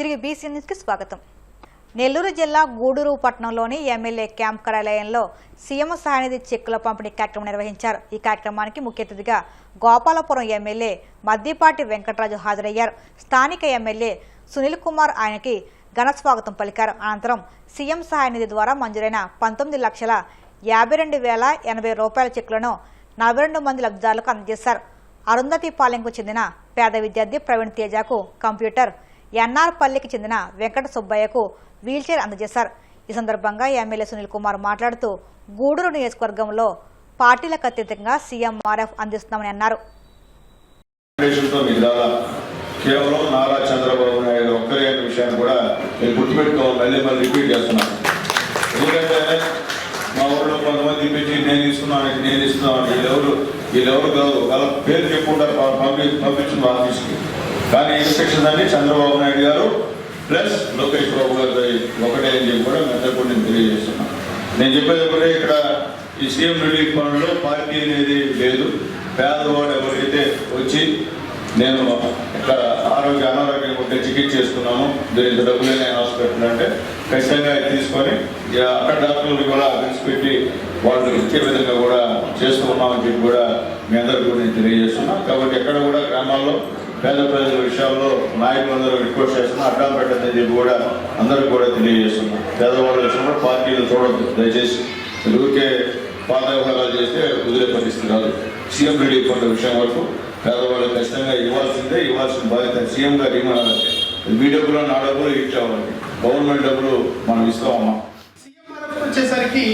తిరిగి బీసీ న్యూస్కి స్వాగతం. నెల్లూరు జిల్లా గూడూరు పట్టణంలోని ఎమ్మెల్యే క్యాంప్ కార్యాలయంలో సీఎం సహాయనిధి చెక్కుల పంపిణీ కార్యక్రమం నిర్వహించారు. ఈ కార్యక్రమానికి ముఖ్య అతిథిగా గోపాలపురం ఎమ్మెల్యే మద్దిపాటి వెంకటరాజు హాజరయ్యారు. స్థానిక ఎమ్మెల్యే సునీల్ కుమార్ ఆయనకి ఘన స్వాగతం పలికారు. అనంతరం సీఎం సహాయనిధి ద్వారా మంజూరైన 19,52,080 రూపాయల చెక్కులను 42 మంది లబ్ధిదారులకు అందజేశారు. అరుంధతిపాలెంకు చెందిన పేద విద్యార్థి ప్రవీణ్ తేజకు కంప్యూటర్, ఎన్ఆర్ పల్లికి చెందిన వెంకట సుబ్బయ్యకు వీల్చైర్ అందజేశారు. ఈ సందర్భంగా ఎమ్మెల్యే సునీల్ కుమార్ మాట్లాడుతూ గూడూరు నియోజకవర్గంలో పార్టీలకు అతీతంగా సీఎంఆర్ఎఫ్ అందిస్తున్నామని అన్నారు. కేవలం నారా చంద్రబాబు నాయుడు ఒక్కరే అనే విషయాన్ని కూడా నేను గుర్తుపెట్టుకోవాలి. మళ్ళీ రిపీట్ చేస్తున్నాను. ఎందుకంటే మా ఊళ్ళో కొంతమంది ఇప్పించి నేను ఇస్తున్నాను వీళ్ళెవరు కాదు, వాళ్ళ పేరు చెప్పుకుంటారు పంపించిన ఆఫీస్కి. కానీ ఇన్స్ట్రక్షన్ అన్ని చంద్రబాబు నాయుడు గారు ప్లస్ లోకేష్ బాబు గారు ఒకటే అని చెప్పి కూడా మెత్తకుండా నేను తెలియజేస్తున్నాను. నేను చెప్పేది ఒకటే, ఇక్కడ ఈ సీఎం రిలీఫ్ ఫండ్లో పార్టీ అనేది లేదు. పేదవాడు ఎవరైతే వచ్చి నేను ఇక్కడ అనారోగ్యం ఉంటే చికిత్స చేసుకున్నాను, దీనికి డబ్బులు నేను హాస్పిటల్ అంటే ఖచ్చితంగా తీసుకొని అక్కడ డాక్టర్లు కూడా పెట్టి వాళ్ళు ఇచ్చే విధంగా కూడా చేస్తూ ఉన్నామని చెప్పి కూడా మీ అందరికీ కూడా నేను తెలియజేస్తున్నాను. కాబట్టి ఎక్కడ కూడా గ్రామాల్లో పేద ప్రజల విషయాల్లో నాయకులందరూ రిక్వెస్ట్ చేస్తున్నా అడ్డం పెట్టద్దని చెప్పి కూడా అందరికీ కూడా తెలియజేస్తున్నాం. పేదవాళ్ళు వచ్చినప్పుడు పార్టీలు చూడద్దు దయచేసి. ఊరికే పాత వ్యవహారాలు చేస్తే కుదిరే పరిస్థితి కాదు. సీఎం రిలీఫ్ ఫండ్ విషయం వరకు పేదవాళ్ళు ఖచ్చితంగా ఇవ్వాల్సిన బాధ్యత సీఎం గారు ఏమన్నారంటే మీ డబ్బులు నా డబ్బులు ఇచ్చామండి, గవర్నమెంట్ డబ్బులు మనం ఇస్తామమ్మా. సీఎంఆర్ఎఫ్ వచ్చేసరికి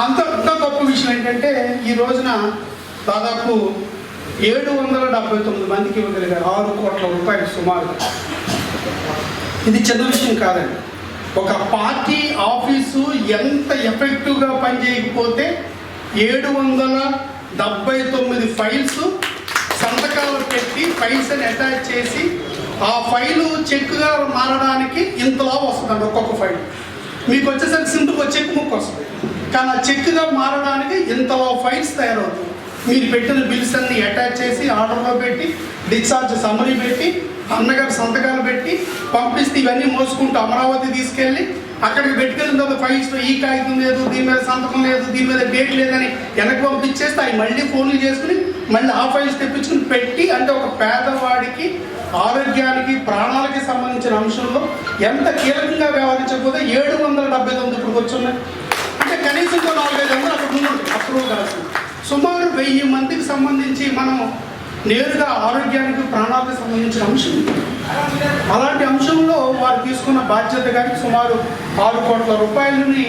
అంత గొప్ప విషయం ఏంటంటే ఈ రోజున దాదాపు 779 మందికి ఇవ్వగలిగారు 6 కోట్ల రూపాయలు సుమారు. ఇది చిన్న విషయం కాదండి. ఒక పార్టీ ఆఫీసు ఎంత ఎఫెక్టివ్గా పనిచేయకపోతే 779 ఫైల్స్ సంతకాలు పెట్టి ఫైల్స్ అని అటాచ్ చేసి ఆ ఫైలు చెక్గా మారడానికి ఇంతలా వస్తుందండి. ఒక్కొక్క ఫైల్ మీకు వచ్చేసరికి సింపుల్గా చెక్ ముక్క వస్తుంది, కానీ ఆ చెక్గా మారడానికి ఇంతలా ఫైల్స్ తయారవుతుంది. మీరు పెట్టిన బిల్స్ అన్ని అటాచ్ చేసి ఆర్డర్లో పెట్టి డిశ్చార్జ్ సమ్మరీ పెట్టి అన్నగారు సంతకాలు పెట్టి పంపిస్తే ఇవన్నీ మోసుకుంటూ అమరావతి తీసుకెళ్ళి అక్కడికి పెట్టుకెళ్ళిన తర్వాత ఫైల్స్లో ఈ కాగితం లేదు, దీని మీద సంతకం లేదు, దీని మీద డేట్ లేదని వెనక్కి పంపించేస్తే అవి మళ్ళీ ఫోన్లు చేసుకుని మళ్ళీ ఆ ఫైల్స్ తెప్పించుకుని పెట్టి, అంటే ఒక పేదవాడికి ఆరోగ్యానికి ప్రాణాలకి సంబంధించిన అంశంలో ఎంత కీలకంగా వ్యవహరించకపోతే 779 ఇప్పుడు వచ్చున్నాయి. అంటే కనీసం 4-500 అక్కడ ముందు అప్రూవ్ కావాల్సింది. సుమారు 1000 మందికి సంబంధించి మనం నేరుగా ఆరోగ్యానికి ప్రాణాలకు సంబంధించిన అంశం. అలాంటి అంశంలో వారు తీసుకున్న బాధ్యత కానీ సుమారు 6 కోట్ల రూపాయలని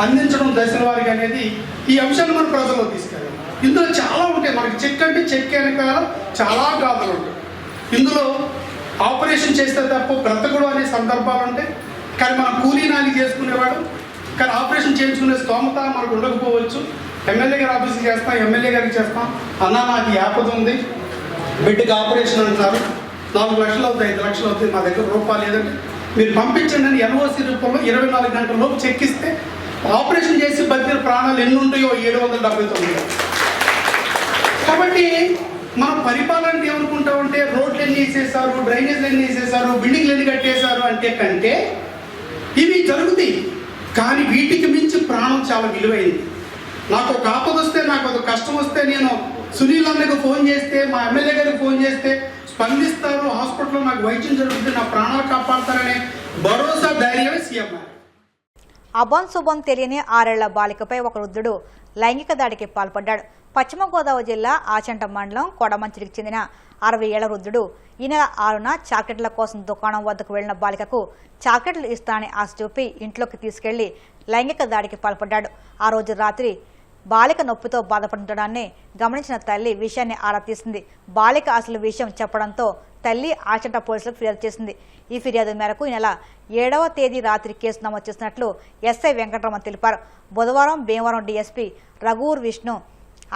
అందించడం దశల వారికి అనేది ఈ అంశాన్ని మన ప్రజల్లో తీసుకెళ్ళాలి. ఇందులో చాలా ఉంటాయి. మనకి చెక్ అంటే చెక్ వెనకాల చాలా గాథలు ఉంటాయి. ఇందులో ఆపరేషన్ చేస్తే తప్ప బ్రతకడు అనే సందర్భాలు ఉంటాయి. కానీ మనం కూలీనాలి చేసుకునేవాడు, కానీ ఆపరేషన్ చేయించుకునే స్తోమత మనకు ఉండకపోవచ్చు. ఎమ్మెల్యే గారి ఆఫీస్కి చేస్తాం, ఎమ్మెల్యే గారికి చేస్తాం, అన్న నాకు ఈ ఆపద ఉంది, బిడ్డకి ఆపరేషన్ అంటున్నారు, 4 లక్షలు అవుతాయి, 5 లక్షలు అవుతాయి, మా దగ్గర రూపాయలు లేదంటే మీరు పంపించండి అని ఎన్ఓసి రూపంలో 24 గంటల లోపు చెక్ ఇస్తే ఆపరేషన్ చేసి బతికిన ప్రాణాలు ఎన్ని ఉంటాయో 779. కాబట్టి మనం పరిపాలన ఏమనుకుంటామంటే రోడ్లు ఎన్ని వేసేసారు, డ్రైనేజ్లు ఎన్ని వేసేసారు, బిల్డింగ్లు ఎన్ని కట్టేశారు అంటే కంటే ఇవి జరుగుతాయి. కానీ వీటికి మించి ప్రాణం చాలా విలువైంది. నాకు ఒక ఆపద వస్తే, నాకు ఒక కష్టం వస్తే నేను సునీల్ అన్నకు ఫోన్ చేస్తే, మా ఎమ్మెల్యే గారికి ఫోన్ చేస్తే స్పందిస్తారు, హాస్పిటల్లో నాకు వైద్యం జరుగుతుంది, నా ప్రాణాలు కాపాడతారనే భరోసా ధైర్యమే సీఎం. అభం శుభం తెలియని 6 ఏళ్ల బాలికపై ఒక వృద్ధుడు లైంగిక దాడికి పాల్పడ్డాడు. పశ్చిమ గోదావరి జిల్లా ఆచంట మండలం కొడమంచిలికి చెందిన 60 ఏళ్ల వృద్ధుడు ఈ నెల 6న చాక్లెట్ల కోసం దుకాణం వద్దకు వెళ్లిన బాలికకు చాక్లెట్లు ఇస్తానని ఆశ చూపి ఇంట్లోకి తీసుకెళ్లి లైంగిక దాడికి పాల్పడ్డాడు. ఆ రోజు రాత్రి బాలిక నొప్పితో బాధపడుతుండడాన్ని గమనించిన తల్లి విషయాన్ని ఆరా తీసింది. బాలిక అసలు విషయం చెప్పడంతో తల్లి ఆచంట పోలీసులకు ఫిర్యాదు చేసింది. ఈ ఫిర్యాదు మేరకు ఈ నెల 7వ తేదీ రాత్రి కేసు నమోదు చేసినట్లు ఎస్ఐ వెంకటరమణ తెలిపారు. బుధవారం భీమవరం డీఎస్పీ రఘువూర్ విష్ణు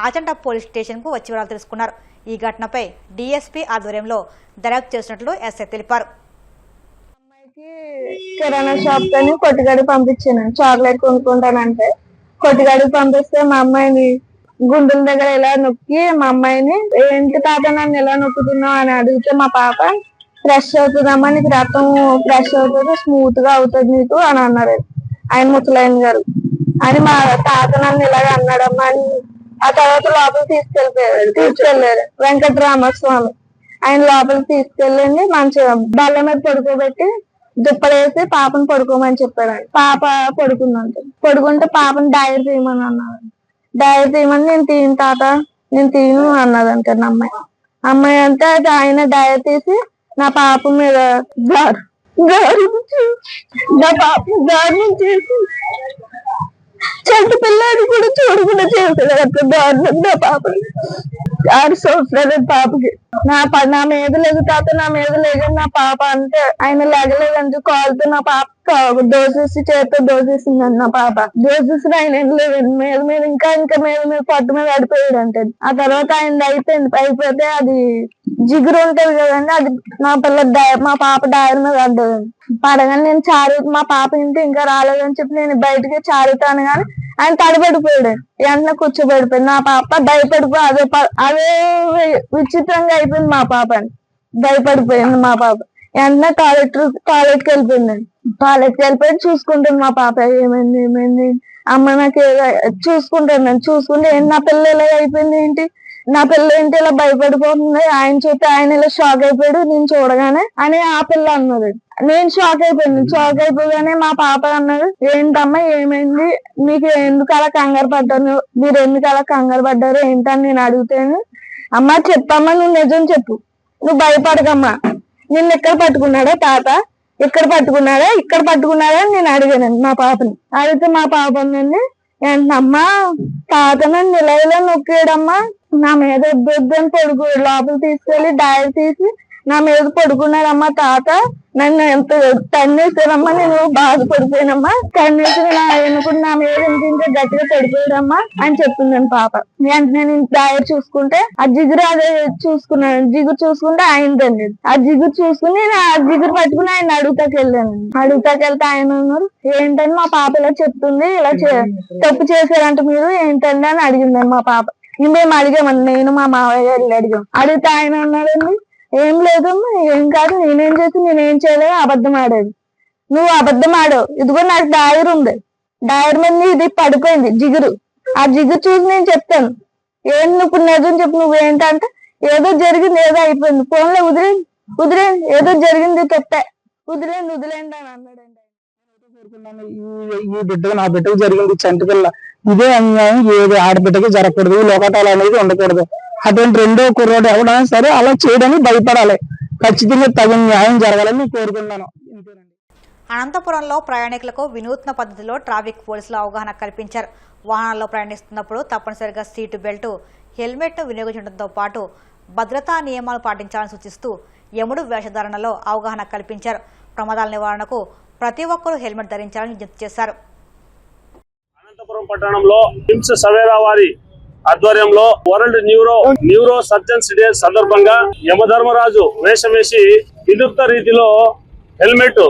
ఆచంట పోలీస్ స్టేషన్కు వచ్చి వివరాలు తెలుసుకున్నారు. ఈ ఘటనపై డీఎస్పీ ఆధ్వర్యంలో దర్యాప్తు చేసినట్లు ఎస్ఐ తెలిపారు. అమ్మాయికి కిరాణా షాప్ కని కొట్టుగాడి పంపించాను, చాక్లెట్ కొనుక్కుంటానంటే కొట్టుగాడికి పంపిస్తే మా అమ్మాయిని గుండెల దగ్గర ఇలా నొక్కి మా అమ్మాయిని ఏంటి తాత నన్ను ఎలా నొక్కుతున్నావు అని అడిగితే మా పాప ఫ్రెష్ అవుతుందమ్మా, నీకు రక్తం ఫ్రెష్ అవుతుంది, స్మూత్ గా అవుతుంది నీకు అని అన్నారు ఆయన ముసలాయన గారు. అని మా తాత నన్ను ఇలాగ అన్నాడమ్మా అని ఆ తర్వాత లోపలికి తీసుకెళ్లారు వెంకటరామస్వామి. ఆయన లోపలికి తీసుకెళ్ళండి, మంచిగా బల్ల మీద పడుకోబెట్టి దుప్పలేసి పాపను పడుకోమని చెప్పాడు. పాప పడుకుందంట. పడుకుంటే పాపను డైర్ తీయమని అన్నారు. డైర్ తీయమని నేను తీయను తాత, నేను తీయను అన్నదంట నా అమ్మాయి. అమ్మాయి అంటే ఆయన డైర్ తీసి నా పాప మీద నా పాప దారుణం చేసి చెట్టు పిల్లాడి కూడా చూడకుండా చేశాడు. అట్లా దారుణం నా పాపని. 6 సంవత్సరాలు పాపకి. నా మీద లేదు తాత, నా మీద లేదు నా పాప అంటే ఆయన లేగలేదంటే కాలుతో నా పాప దోసేసి చేతితో దోసేసిందండి. నా పాప దోసేసి ఆయన లేదండి మీద మీద ఇంకా మీద పట్టు మీద పడిపోయాడు అంటే. ఆ తర్వాత ఆయన అయిపోయింది. అయిపోతే అది జిగురు ఉంటది కదండి, అది మా పాప డైర్ మీద పడ్డదండి. పడగానే నేను మా పాప ఇంటి ఇంకా రాలేదని చెప్పి నేను బయటకి చారుతాను కానీ ఆయన తడబడిపోయాడు. వెంటనే కూర్చోబడిపోయాడు. నా పాప భయపడిపోయి అదే విచిత్రంగా అయిపోయింది. మా పాపని భయపడిపోయింది. మా పాప వెంటనే టాయిలెట్కి వెళ్ళిపోయిందండి. టాయిలెట్కి వెళ్ళిపోయి చూసుకుంటుంది మా పాప. ఏమైంది అమ్మ నాకు చూసుకుంటాను. చూసుకుంటే నా పిల్ల ఇలా అయిపోయింది ఏంటి, నా పిల్ల ఏంటి ఇలా భయపడిపోతుంది, ఆయన చూస్తే ఆయన ఇలా షాక్ అయిపోయాడు నేను చూడగానే అని ఆ పిల్ల అన్నది. నేను షాక్ అయిపోయింది. షాక్ అయిపోగానే మా పాప అన్నది, ఏంటమ్మా ఏమైంది, మీకు ఎందుకు అలా కంగారు పడ్డారు, మీరు ఎందుకు అలా కంగారు పడ్డారు ఏంటని నేను అడిగితేను, అమ్మా చెప్పమ్మా, నువ్వు నిజం చెప్పు, నువ్వు భయపడకమ్మా, నిన్ను ఎక్కడ పట్టుకున్నాడా తాత, ఇక్కడ పట్టుకున్నాడా అని నేను అడిగానండి మా పాపని. అడిగితే మా పాప ఉందండి, ఏంటమ్మా తాత నన్ను ఇలా నొక్కాడమ్మా, నా మీద వద్దని పడుకోడు, లోపల తీసుకెళ్లి డైర్ తీసి నా మీద పడుకున్నాడమ్మా తాత, నన్ను ఎంత తన్నేసాడమ్మా, నేను బాధపడిపోయానమ్మా, తన్నేసి నా మీద ఇంత గట్టిగా పడిపోయాడమ్మా అని చెప్పిందని పాప. వెంటనే నేను డైర్ చూసుకుంటే ఆ జిగురు అదే చూసుకున్నాను. జిగురు చూసుకుంటే ఆయనదండి. ఆ జిగురు చూసుకుని నేను ఆ జిగురు పట్టుకుని ఆయన అడుగుతాకెళ్ళాను. అడుగుతాకెళ్తే ఆయన అన్నారు, ఏంటని మా పాప ఇలా చెప్తుంది, ఇలా తప్పు చేశారంట మీరు ఏంటండి అని అడిగిందండి మా పాప. మేము అడిగామండి, నేను మా మావయ్య గారు అడిగాం. అడిగితే ఆయన అన్నాడండి, ఏం లేదమ్మా, ఏం కాదు, నేనేం చేయలేదు, అబద్ధం ఆడాడు, నువ్వు అబద్ధం ఆడావు, ఇదిగో నాకు డైర్ ఉంది, డైర్ మీద ఇది పడిపోయింది జిగురు, ఆ జిగురు చూసి నేను చెప్తాను, ఏంటి నువ్వు ఇప్పుడు నిజం చెప్పు, నువ్వేంటంటే ఏదో జరిగింది, ఏదో అయిపోయింది, ఫోన్లో వదిలేండి ఏదో జరిగింది తప్పే, వదిలేండి అని అన్నాడండి. ఈ బిడ్డకు నా బిడ్డకు జరిగింది చంటి పిల్ల, ఇదే అన్యాయం, ఏది ఆడబిడ్డకి జరగకూడదు, ఈ లోకటాలు అనేది ఉండకూడదు. అటువంటి రెండో కుర్రోడు ఎవడైనా సరే అలా చేయడానికి భయపడాలి. ఖచ్చితంగా తగిన న్యాయం జరగాలని కోరుకున్నాను. అనంతపురంలో ప్రయాణికులకు వినూత్న పద్ధతిలో ట్రాఫిక్ పోలీసులు అవగాహన కల్పించారు. వాహనాల్లో ప్రయాణిస్తున్నప్పుడు తప్పనిసరిగా సీటు బెల్ట్, హెల్మెట్ను వినియోగించడంతో పాటు భద్రతా నియమాలు పాటించాలని సూచిస్తూ యముడు వేషధారణలో అవగాహన కల్పించారు. ప్రమాదాల నివారణకు ప్రతి ఒక్కరూ హెల్మెట్ ధరించాలని విజ్ఞప్తి చేశారు. అనంతపురం పట్టణంలో కిమ్స్ సవేరా వారి ఆధ్వర్యంలో వరల్డ్ న్యూరో సర్జన్స్ డే సందర్భంగా యమధర్మరాజు వేషం వేసి వినూత్న రీతిలో హెల్మెట్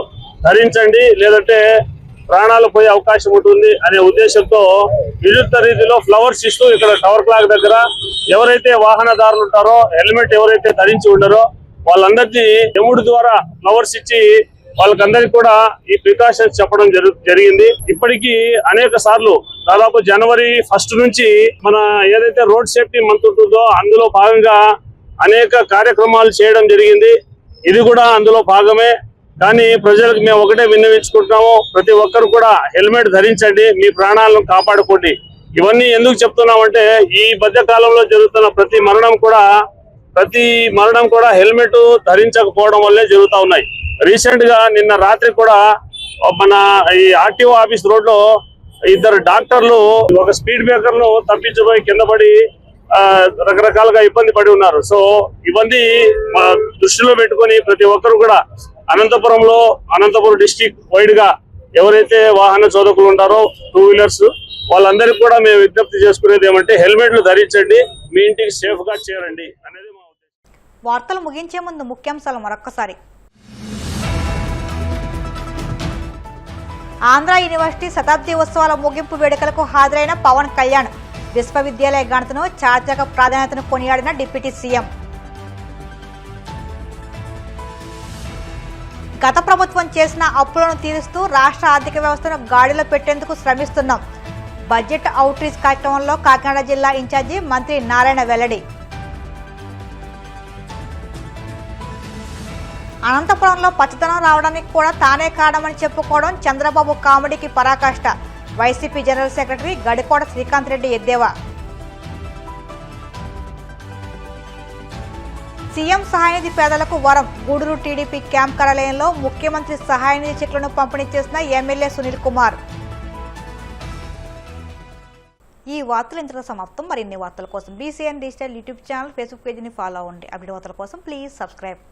ధరించండి లేదంటే ప్రాణాలు పోయే అవకాశం ఉంటుంది అనే ఉద్దేశంతో వినూత్న రీతిలో ఫ్లవర్స్ ఇస్తూ ఇక్కడ టవర్ క్లాక్ దగ్గర ఎవరైతే వాహనదారులు ఉంటారో హెల్మెట్ ఎవరైతే ధరించి ఉండరో వాళ్ళందరికీ యముడి ద్వారా ఫ్లవర్స్ ఇచ్చి వాళ్ళకందరికి కూడా ఈ ప్రికాషన్స్ చెప్పడం జరిగింది. ఇప్పటికీ అనేక సార్లు దాదాపు జనవరి 1 నుంచి మన ఏదైతే రోడ్ సేఫ్టీ మంత్ ఉంటుందో అందులో భాగంగా అనేక కార్యక్రమాలు చేయడం జరిగింది. ఇది కూడా అందులో భాగమే. కానీ ప్రజలకు మేము ఒకటే విన్నవించుకుంటున్నాము, ప్రతి ఒక్కరు కూడా హెల్మెట్ ధరించండి, మీ ప్రాణాలను కాపాడుకోండి. ఇవన్నీ ఎందుకు చెప్తున్నామంటే ఈ మధ్య కాలంలో జరుగుతున్న ప్రతి మరణం కూడా హెల్మెట్ ధరించకపోవడం వల్లే జరుగుతూ ఉన్నాయి. రీసెంట్ గా నిన్న రాత్రి కూడా మన ఈ ఆర్టీఓ ఆఫీస్ రోడ్ లో 2 డాక్టర్లు ఒక స్పీడ్ బ్రేకర్ ను తప్పించబోయి కింద పడి రకరకాలుగా ఇబ్బంది పడి ఉన్నారు. సో ఇవన్నీ దృష్టిలో పెట్టుకొని ప్రతి ఒక్కరు కూడా అనంతపురం డిస్టిక్ వైడ్ గా ఎవరైతే వాహన చోదకులు ఉంటారో 2 వీలర్స్ వాళ్ళందరికీ కూడా మేము విజ్ఞప్తి చేసుకునేది ఏమంటే హెల్మెట్లు ధరించండి, మీ ఇంటికి సేఫ్ గా చేరండి అనేది మా ఉద్దేశం. వార్తలు ముగించే ముందు ముఖ్యాంశాలు మరొక్కసారి. ఆంధ్ర యూనివర్సిటీ శతాబ్ది ఉత్సవాల ముగింపు వేడుకలకు హాజరైన పవన్ కళ్యాణ్. విశ్వవిద్యాలయ ఘనతను చారిత్రక ప్రాధాన్యతను కొనియాడిన డిప్యూటీ సీఎం. గత ప్రభుత్వం చేసిన అప్పులను తీరుస్తూ రాష్ట్ర ఆర్థిక వ్యవస్థను గాడిలో పెట్టేందుకు శ్రమిస్తున్నాం. బడ్జెట్ అవుట్ రీచ్ కార్యక్రమంలో కాకినాడ జిల్లా ఇన్ఛార్జి మంత్రి నారాయణ వెల్లడి. అనంతపురంలో పచ్చదనం రావడానికి కూడా తానే కారణమని చెప్పుకోవడం చంద్రబాబు కామెడీకి పరాకాష్ట. YCP general secretary Gadikota Srikanth Reddy ఎద్దేవా. సీఎం సహాయనిధి పేదలకు వరం. గూడూరు టీడీపీ క్యాంప్ కార్యాలయంలో ముఖ్యమంత్రి సహాయనిధి చెక్లను పంపిణీ చేసిన ఎమ్మెల్యే సునీల్ కుమార్. ఈ వార్తలు ఇంతలో సమాప్తం. మరిన్ని వార్తల కోసం BCN digital YouTube channel, Facebook పేజీని ఫాలో అవ్వండి. అప్డేట్ వార్తల కోసం ప్లీజ్ సబ్స్క్రైబ్.